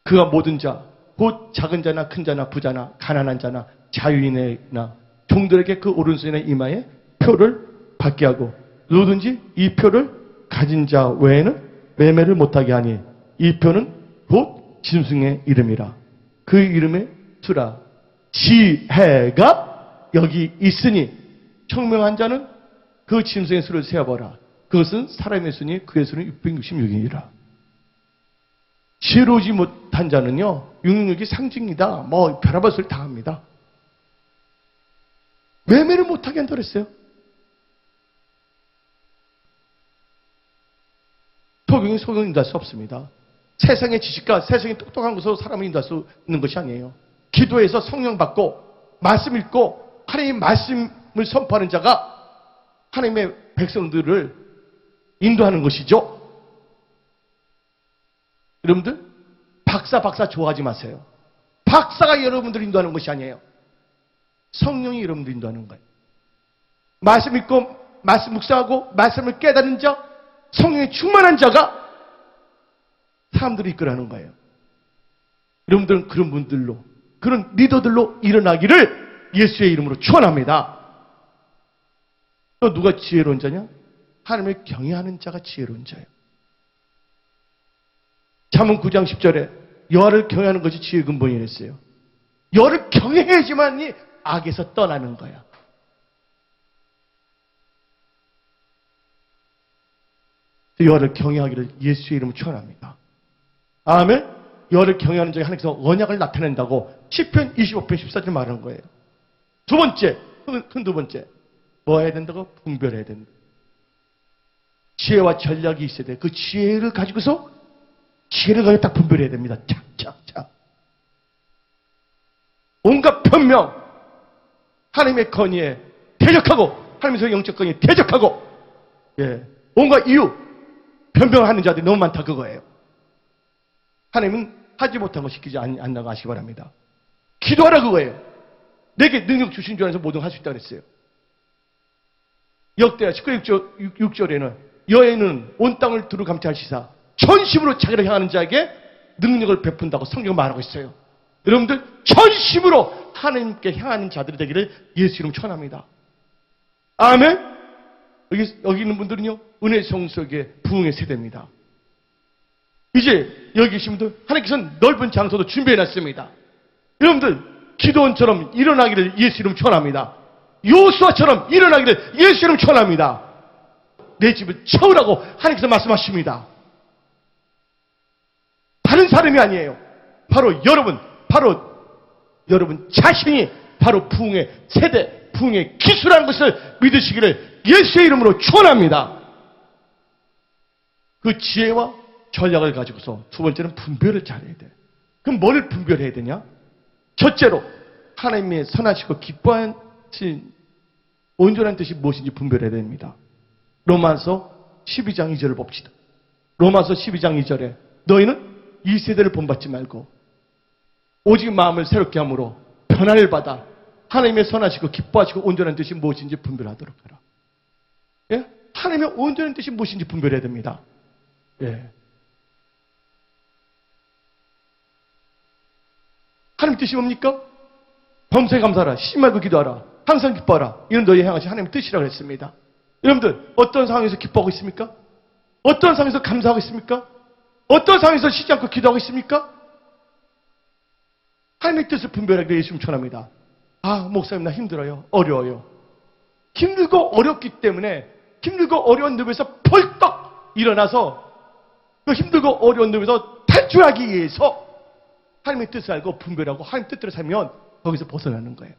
그가 모든 자, 곧 작은 자나 큰 자나 부자나 가난한 자나 자유인이나 종들에게 그 오른손에 이마에 표를 받게 하고 누구든지 이 표를 가진 자 외에는 매매를 못하게 하니 이 표는 곧 짐승의 이름이라. 그 이름에 두라. 지혜가 여기 있으니 청명한 자는 그 짐승의 수를 세어보라. 그것은 사람의 수니 그의 수는 666이니라. 지혜로우지 못한 자는요, 666이 상징이다. 뭐 별의별 소리 다 합니다. 매매를 못하게 한다 그랬어요. 소경이 소경을 인도할 수 없습니다. 세상의 지식과 세상의 똑똑한 것으로 사람을 인도할 수 있는 것이 아니에요. 기도해서 성령 받고 말씀 읽고 하나님의 말씀을 선포하는 자가 하나님의 백성들을 인도하는 것이죠. 여러분들 박사 좋아하지 마세요. 박사가 여러분들을 인도하는 것이 아니에요. 성령이 여러분들 인도하는 거예요. 말씀 읽고 말씀 묵상하고 말씀을 깨닫는 자, 성령에 충만한 자가 사람들을 이끌어가는 거예요. 여러분들은 그런 분들로, 그런 리더들로 일어나기를 예수의 이름으로 축원합니다. 또 누가 지혜로운 자냐? 하나님을 경외하는 자가 지혜로운 자예요. 잠언 9장 10절에 여호와를 경외하는 것이 지혜의 근본이라 했어요. 여호와를 경외해야지만이 악에서 떠나는 거야. 여호와를 경외하기를 예수의 이름으로 축원합니다. 아멘. 여호와를 경외하는 자가 하나님께서 언약을 나타낸다고 시편 25편 14절 말하는 거예요. 두 번째, 큰 두 번째, 뭐 해야 된다고? 분별해야 된다. 지혜와 전략이 있어야 돼. 그 지혜를 가지고서 지혜를 가지고 딱 분별해야 됩니다. 착착착. 온갖 변명, 하나님의 건의에 대적하고, 하나님의 영적 건의에 대적하고, 온갖 이유, 변명하는 자들이 너무 많다 그거예요. 하나님은 하지 못한 거 시키지 않는다고 아시기 바랍니다. 기도하라 그거예요. 내게 능력 주신 줄 알아서 모든 걸 할 수 있다고 그랬어요. 역대하 19절에는 여호와는 온 땅을 두루 감찰하시사 전심으로 자기를 향하는 자에게 능력을 베푼다고 성경은 말하고 있어요. 여러분들 전심으로 하나님께 향하는 자들이 되기를 예수 이름 축원합니다. 아멘. 여기 있는 분들은요, 은혜 성속의 부흥의 세대입니다. 이제 여기 계신 분들 하나님께서는 넓은 장소도 준비해놨습니다. 여러분들 기도원처럼 일어나기를 예수 이름 축원합니다. 요수아처럼 일어나기를 예수 이름 축원합니다. 내 집을 채우라고 하나님께서 말씀하십니다. 다른 사람이 아니에요. 바로 여러분 자신이 바로 부흥의 세대, 부흥의 기수라는 것을 믿으시기를 예수의 이름으로 축원합니다. 그 지혜와 전략을 가지고서 두 번째는 분별을 잘해야 돼. 그럼 뭘 분별해야 되냐? 첫째로 하나님의 선하시고 기뻐하신 온전한 뜻이 무엇인지 분별해야 됩니다. 로마서 12장 2절을 봅시다. 로마서 12장 2절에 너희는 이 세대를 본받지 말고 오직 마음을 새롭게 함으로 변화를 받아 하나님의 선하시고 기뻐하시고 온전한 뜻이 무엇인지 분별하도록 하라. 예? 하나님의 온전한 뜻이 무엇인지 분별해야 됩니다. 예. 하나님 뜻이 뭡니까? 범사에 감사하라. 쉬지 말고 기도하라. 항상 기뻐하라. 이런 너희 향하신 하나님의 뜻이라고 했습니다. 여러분들 어떤 상황에서 기뻐하고 있습니까? 어떤 상황에서 감사하고 있습니까? 어떤 상황에서 쉬지 않고 기도하고 있습니까? 하나님의 뜻을 분별하기를 예수님 축원합니다. 아, 목사님 나 힘들어요. 어려워요. 힘들고 어렵기 때문에 힘들고 어려운 늪에서 벌떡 일어나서 그 힘들고 어려운 늪에서 탈출하기 위해서 하나님의 뜻을 알고 분별하고 하나님의 뜻대로 살면 거기서 벗어나는 거예요.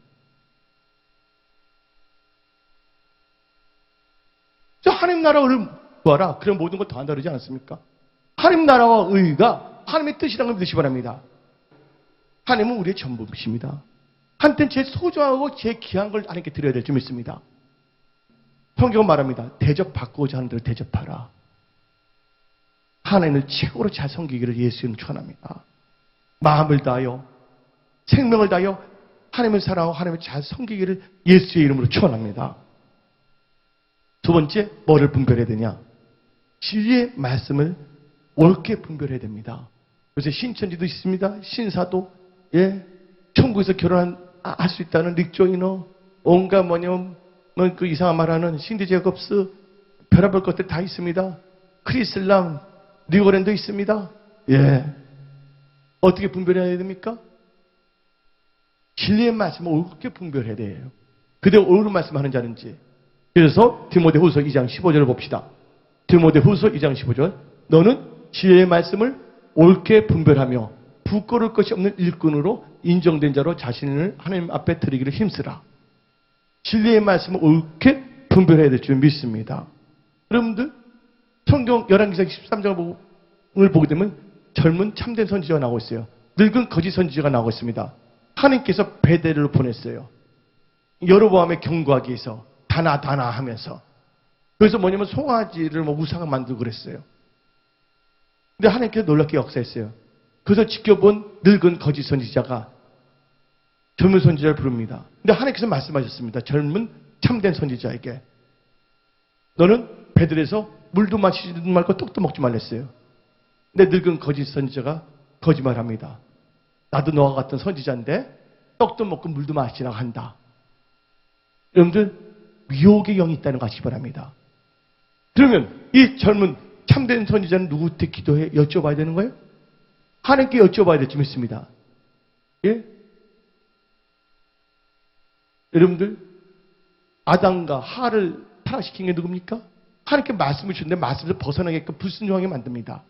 하나님 나라를 구하라. 그럼 모든 걸 더한다 그러지 않았습니까? 하나님 나라와 의가 하나님의 뜻이라는 걸 믿으시기 바랍니다. 하나님은 우리의 전부이십니다. 한때는 제 소중하고 제 귀한 걸 하나님께 드려야 될 줄 믿습니다. 성경은 말합니다. 대접받고자 하는 대로 대접하라. 하나님을 최고로 잘 섬기기를 예수님 축원합니다. 마음을 다하여 생명을 다하여 하나님을 사랑하고 하나님을 잘 섬기기를 예수의 이름으로 축원합니다. 두 번째, 뭐를 분별해야 되냐? 진리의 말씀을 옳게 분별해야 됩니다. 요새 신천지도 있습니다. 신사도, 천국에서 결혼할 수 있다는 릭조이너, 온갖 그 이상한 말하는 신디 제겁스, 별의별 것들 다 있습니다. 크리슬람, 리고랜도 있습니다. 어떻게 분별해야 됩니까? 진리의 말씀을 옳게 분별해야 돼요. 그대로 옳은 말씀하는 자는지. 그래서 디모데후서 2장 15절을 봅시다. 디모데후서 2장 15절. 너는 진리의 말씀을 옳게 분별하며 부끄러울 것이 없는 일꾼으로 인정된 자로 자신을 하나님 앞에 드리기를 힘쓰라. 진리의 말씀을 옳게 분별해야 될 줄 믿습니다. 여러분들 성경 11기상 13장을 보게 되면 젊은 참된 선지자가 나오고 있어요. 늙은 거짓 선지자가 나오고 있습니다. 하나님께서 베델로 보냈어요. 여로보암의 경고하기 위해서 다나 하면서. 그래서 뭐냐면 송아지를 우상을 만들고 그랬어요. 근데 하나님께서 놀랍게 역사했어요. 그래서 지켜본 늙은 거짓 선지자가 젊은 선지자를 부릅니다. 근데 하나님께서 말씀하셨습니다. 젊은 참된 선지자에게 너는 베들에서 물도 마시지 말고 떡도 먹지 말랬어요. 근데 늙은 거짓 선지자가 거짓말합니다. 나도 너와 같은 선지자인데 떡도 먹고 물도 마시라고 한다. 여러분들 미혹의 영이 있다는 거 아시기 바랍니다. 그러면 이 젊은 참된 선지자는 누구한테 기도해 여쭤봐야 되는 거예요? 하나님께 여쭤봐야 될 줄 믿습니다. 예? 여러분들 아담과 하를 타락시킨 게 누굽니까? 하나님께 말씀을 주는데 말씀에서 벗어나게끔 불순종하게 만듭니다.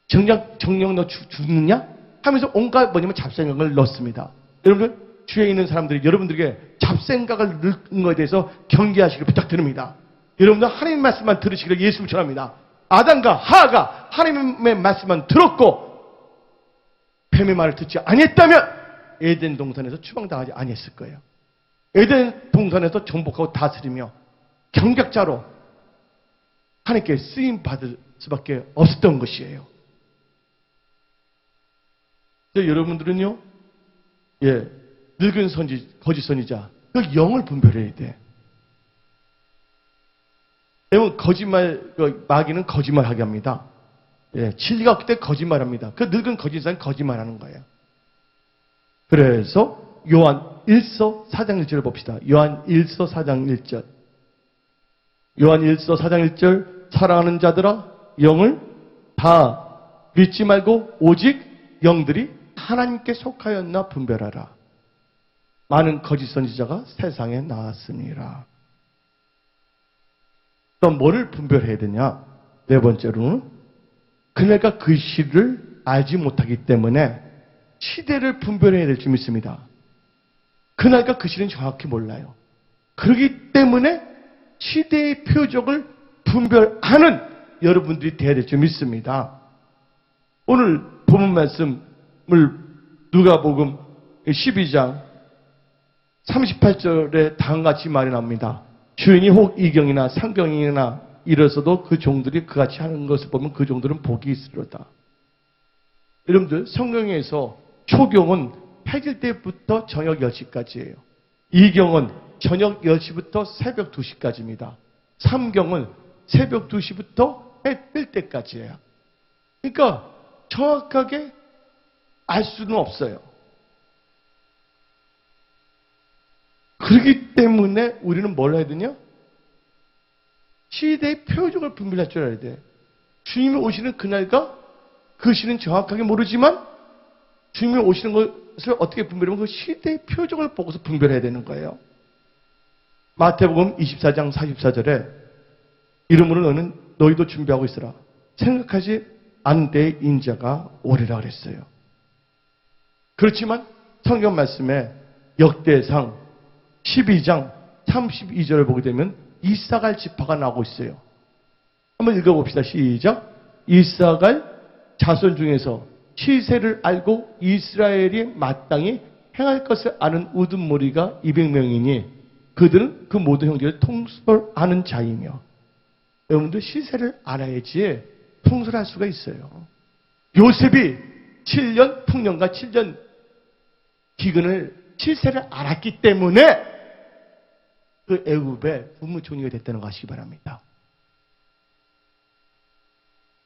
정녕 너 죽느냐? 하면서 온갖 뭐냐면 잡생각을 넣습니다. 여러분들 주위에 있는 사람들이 여러분들에게 잡생각을 넣는 것에 대해서 경계하시길 부탁드립니다. 여러분들 하나님 말씀만 들으시기를 예수를 전합니다. 아담과 하가 하나님의 말씀만 들었고 뱀의 말을 듣지 아니했다면 에덴 동산에서 추방당하지 아니했을 거예요. 에덴 동산에서 정복하고 다스리며 경작자로 하나님께 쓰임 받을 수밖에 없었던 것이에요. 여러분들은요, 예, 늙은 거짓 선지자, 그 영을 분별해야 돼. 여러분, 마귀는 거짓말하게 합니다. 예, 진리가 없기 때문에 거짓말합니다. 그 늙은 거짓사는 거짓말하는 거예요. 그래서 요한 1서 4장 1절을 봅시다. 요한 1서 4장 1절. 요한 1서 4장 1절. 사랑하는 자들아 영을 다 믿지 말고 오직 영들이 하나님께 속하였나 분별하라. 많은 거짓 선지자가 세상에 나왔으니라. 그럼 뭐를 분별해야 되냐? 네 번째로는 그네가 그 시를 알지 못하기 때문에 시대를 분별해야 될 줄 믿습니다. 그날과 그 시는 정확히 몰라요. 그렇기 때문에 시대의 표적을 분별하는 여러분들이 되어야 될 줄 믿습니다. 오늘 본문 말씀을 누가복음 12장 38절에 다음같이 말이 나옵니다. 주인이 혹 이경이나 상경이나 이래서도 그 종들이 그같이 하는 것을 보면 그 종들은 복이 있으리로다. 여러분들 성경에서 초경은 해질 때부터 저녁 10시까지예요. 이경은 저녁 10시부터 새벽 2시까지입니다. 삼경은 새벽 2시부터 해 뜰 때까지예요. 그러니까 정확하게 알 수는 없어요. 그렇기 때문에 우리는 뭘 해야 되냐? 시대의 표적을 분별할 줄 알아야 돼. 주님이 오시는 그날과 그 시는 정확하게 모르지만 주님이 오시는 것을 어떻게 분별하면 그 시대의 표적을 보고서 분별해야 되는 거예요. 마태복음 24장 44절에 이름으로 너희도 준비하고 있으라. 생각하지 않은 때의 인자가 오리라 그랬어요. 그렇지만 성경 말씀에 역대상 12장 32절을 보게 되면 이사갈 지파가 나오고 있어요. 한번 읽어봅시다. 시작. 이사갈 자손 중에서 시세를 알고 이스라엘이 마땅히 행할 것을 아는 우두머리가 200명이니 그들은 그 모든 형제를 통솔하는 자이며. 여러분들 시세를 알아야지 통솔할 수가 있어요. 요셉이 7년 풍년과 7년 기근을 시세를 알았기 때문에 그 애굽의 국무총리가 됐다는 거 아시기 바랍니다.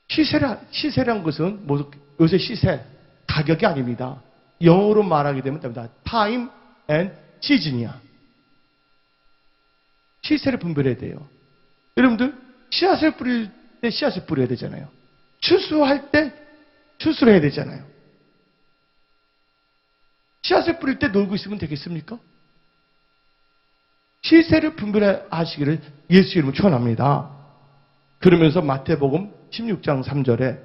시세란 것은 요새 시세, 가격이 아닙니다. 영어로 말하게 되면 됩니다. Time and season이야. 시세를 분별해야 돼요. 여러분들 씨앗을 뿌릴 때 씨앗을 뿌려야 되잖아요. 추수할 때 추수를 해야 되잖아요. 씨앗을 뿌릴 때 놀고 있으면 되겠습니까? 시세를 분별하시기를 예수 이름으로 축원합니다. 그러면서 마태복음 16장 3절에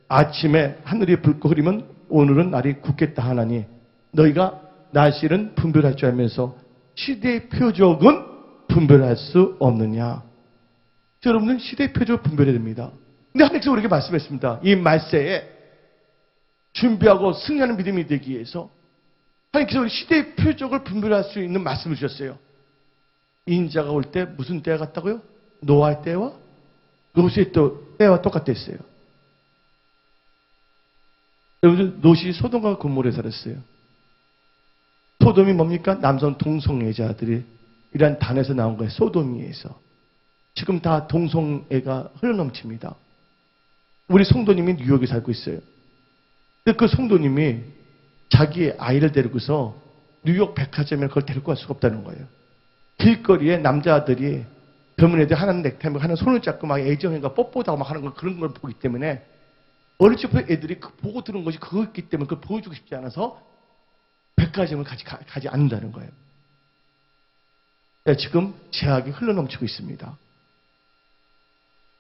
아침에 하늘이 붉고 흐리면 오늘은 날이 굳겠다 하나니 너희가 날씨는 분별할 줄 알면서 시대의 표적은 분별할 수 없느냐. 여러분은 시대의 표적을 분별해야 됩니다. 근데 하나님께서 우리에게 말씀했습니다. 이 말세에 준비하고 승리하는 믿음이 되기 위해서 하나님께서 우리 시대의 표적을 분별할 수 있는 말씀을 주셨어요. 인자가 올 때 무슨 때가 같다고요? 노아의 때와 롯의 때와 똑같았어요. 여러분들 롯이 소돔과 고모라에 살았어요. 소돔이 뭡니까? 남성 동성애자들이 이란 단에서 나온 거예요. 소돔이에서. 지금 다 동성애가 흘러넘칩니다. 우리 성도님이 뉴욕에 살고 있어요. 근데 그 성도님이 자기의 아이를 데리고서 뉴욕 백화점에 그걸 데리고 갈 수가 없다는 거예요. 길거리에 남자들이 젊은 애들 하나는 넥타이, 하나는 손을 잡고 막 애정인가 뽀뽀하고 막 하는 거 그런 걸 보기 때문에 어릴 적부터 애들이 보고 들은 것이 그거였기 때문에 그걸 보여주고 싶지 않아서 백화점을 가지 않는다는 거예요. 지금 제약이 흘러넘치고 있습니다.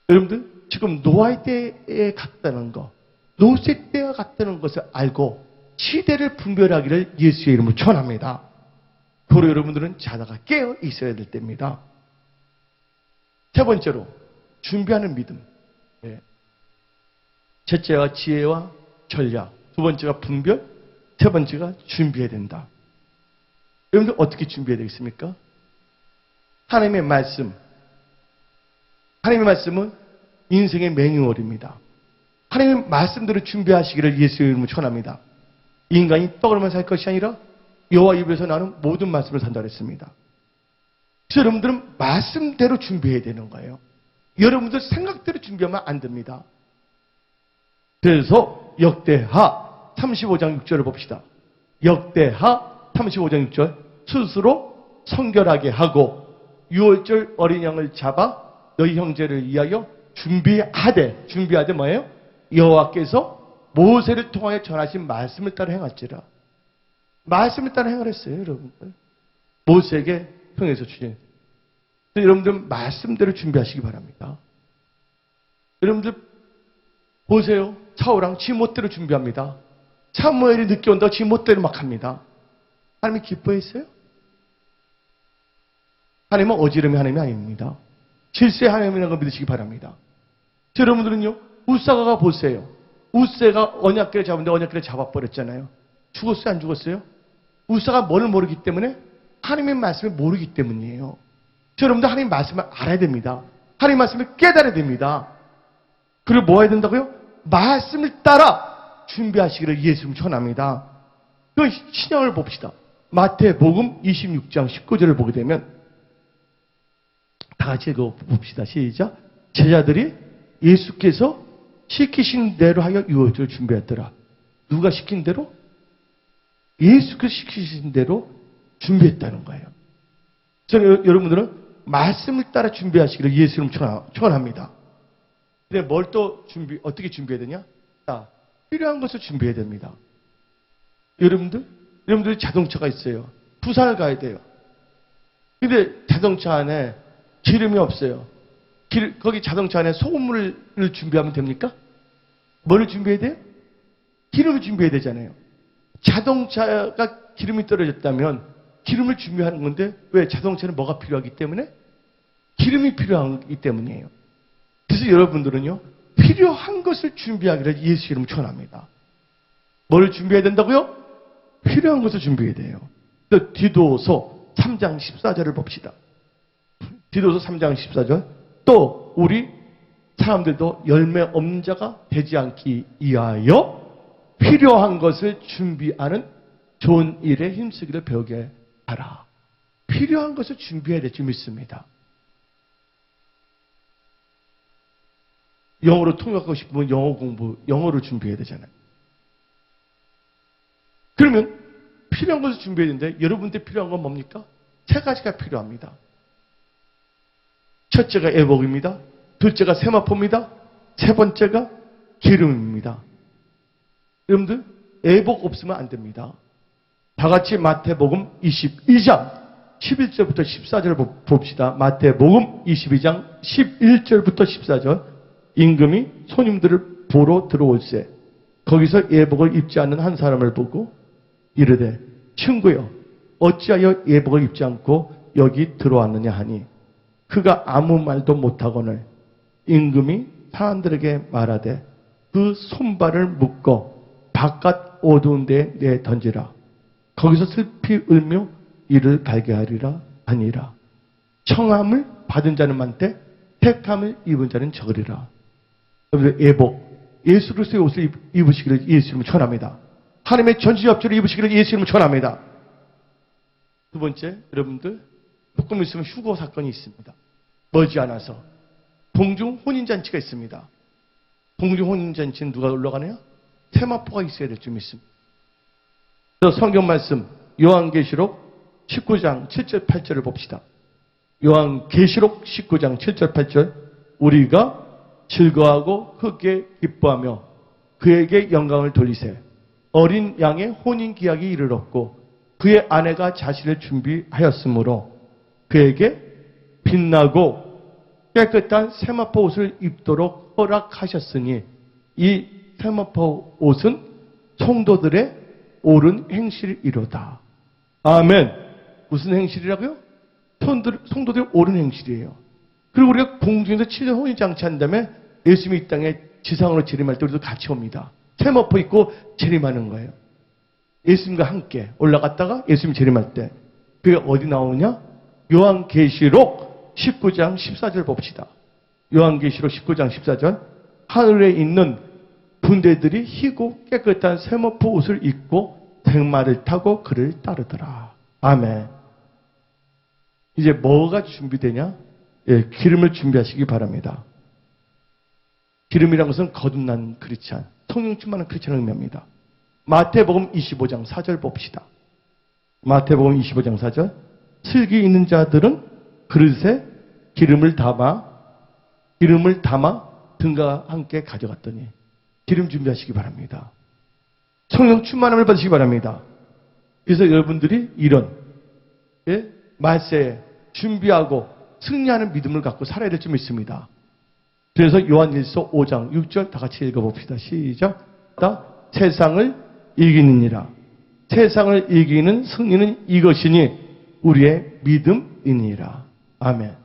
여러분들 지금 노아의 때에 같다는 거, 롯의 때와 같다는 것을 알고 시대를 분별하기를 예수의 이름으로 축원합니다. 도로 여러분들은 자다가 깨어 있어야 될 때입니다. 세 번째로 준비하는 믿음. 첫째가 지혜와 전략, 두 번째가 분별, 세 번째가 준비해야 된다. 여러분들 어떻게 준비해야 되겠습니까? 하나님의 말씀. 하나님의 말씀은 인생의 매뉴얼입니다. 하나님의 말씀대로 준비하시기를 예수의 이름으로 축원합니다. 인간이 떡으로만 살 것이 아니라 여호와 입에서 나오는 모든 말씀을 산다 그랬습니다. 그래서 여러분들은 말씀대로 준비해야 되는 거예요. 여러분들 생각대로 준비하면 안 됩니다. 그래서 역대하 35장 6절을 봅시다. 역대하 35장 6절 스스로 성결하게 하고 6월절 어린 양을 잡아 너희 형제를 위하여 준비하되 뭐예요? 여호와께서 모세를 통하여 전하신 말씀을 따라 행할지라. 말씀을 따라 행하랬어요, 여러분들. 모세에게 통해서 주신. 여러분들 말씀대로 준비하시기 바랍니다. 여러분들 보세요. 사울왕 지 멋대로 준비합니다. 사무엘이 늦게 온다고 지 멋대로 막 합니다. 하나님이 기뻐했어요? 하나님은 어지럼이 하나님이 아닙니다. 질서의 하나님이라는 걸 믿으시기 바랍니다. 여러분들은요, 우사가가 보세요. 우세가 언약궤를 잡았는데 언약궤를 잡아버렸잖아요. 죽었어요? 안 죽었어요? 우사가 뭘 모르기 때문에? 하나님의 말씀을 모르기 때문이에요. 여러분들 하나님의 말씀을 알아야 됩니다. 하나님의 말씀을 깨달아야 됩니다. 그리고 뭐 해야 된다고요? 말씀을 따라 준비하시기를 예수님 축원합니다. 그 신약을 봅시다. 마태복음 26장 19절을 보게 되면 다 같이 읽어봅시다. 시작. 제자들이 예수께서 시키신 대로 하여 유월절을 준비했더라. 누가 시킨 대로? 예수께서 시키신 대로 준비했다는 거예요. 저는 여러분들은 말씀을 따라 준비하시기를 예수님 축원합니다. 근데 뭘 또 어떻게 준비해야 되냐? 자, 필요한 것을 준비해야 됩니다. 여러분들 자동차가 있어요. 부산을 가야 돼요. 근데 자동차 안에 기름이 없어요. 거기 자동차 안에 소금물을 준비하면 됩니까? 뭐를 준비해야 돼요? 기름을 준비해야 되잖아요. 자동차가 기름이 떨어졌다면 기름을 준비하는 건데 왜? 자동차는 뭐가 필요하기 때문에? 기름이 필요하기 때문이에요. 그래서 여러분들은요, 필요한 것을 준비하기를 예수 이름으로 축원합니다. 뭘 준비해야 된다고요? 필요한 것을 준비해야 돼요. 디도서 3장 14절을 봅시다. 디도서 3장 14절. 또 우리 사람들도 열매 없는 자가 되지 않기 위하여 필요한 것을 준비하는 좋은 일에 힘쓰기를 배우게 하라. 필요한 것을 준비해야 될 줄 믿습니다. 영어로 통역하고 싶으면 영어를 준비해야 되잖아요. 그러면 필요한 것을 준비해야 되는데 여러분한테 필요한 건 뭡니까? 세 가지가 필요합니다. 첫째가 애복입니다. 둘째가 세마포입니다. 세 번째가 기름입니다. 여러분들 애복 없으면 안 됩니다. 다 같이 마태복음 22장 11절부터 14절 봅시다. 마태복음 22장 11절부터 14절. 임금이 손님들을 보러 들어올세 거기서 예복을 입지 않는 한 사람을 보고 이르되 친구여 어찌하여 예복을 입지 않고 여기 들어왔느냐 하니 그가 아무 말도 못하거늘 임금이 사람들에게 말하되 그 손발을 묶어 바깥 어두운 데에 내 던지라. 거기서 슬피 울며 이를 발견하리라 하니라. 청함을 받은 자는 많되 택함을 입은 자는 적으리라. 예복, 예수 그리스도의 옷을 입으시기를 예수 이름으로 축원합니다. 하나님의 전지협조를 입으시기를 예수 이름으로 축원합니다. 두 번째, 여러분들 조금 있으면 휴거 사건이 있습니다. 머지않아서 동중 혼인잔치가 있습니다. 동중 혼인잔치는 누가 올라가나요? 세마포가 있어야 될 줄 믿습니다. 그래서 성경 말씀 요한계시록 19장 7절 8절을 봅시다. 요한계시록 19장 7절 8절 우리가 즐거워하고 크게 기뻐하며 그에게 영광을 돌리세 어린 양의 혼인 기약이 이르렀고 그의 아내가 자신을 준비하였으므로 그에게 빛나고 깨끗한 세마포 옷을 입도록 허락하셨으니 이 세마포 옷은 성도들의 옳은 행실이로다. 아멘. 무슨 행실이라고요? 성도들의 옳은 행실이에요. 그리고 우리가 공중에서 7년 혼인잔치 한 다음에 예수님이 이 땅에 지상으로 재림할 때 우리도 같이 옵니다. 세마포 입고 재림하는 거예요. 예수님과 함께 올라갔다가 예수님 재림할 때 그게 어디 나오냐? 요한계시록 19장 14절 봅시다. 요한계시록 19장 14절 하늘에 있는 군대들이 희고 깨끗한 세마포 옷을 입고 백마를 타고 그를 따르더라. 아멘. 이제 뭐가 준비되냐? 예, 기름을 준비하시기 바랍니다. 기름이란 것은 거듭난 크리스찬, 성령 충만한 크리스찬을 의미합니다. 마태복음 25장 4절 봅시다. 마태복음 25장 4절 슬기 있는 자들은 그릇에 기름을 담아 등과 함께 가져갔더니 기름 준비하시기 바랍니다. 성령 충만함을 받으시기 바랍니다. 그래서 여러분들이 이런 말세에 준비하고 승리하는 믿음을 갖고 살아야 될 줄 믿습니다. 그래서 요한일서 5장 6절 다 같이 읽어봅시다. 시작. 세상을 이기느니라. 세상을 이기는 승리는 이것이니 우리의 믿음이니라. 아멘.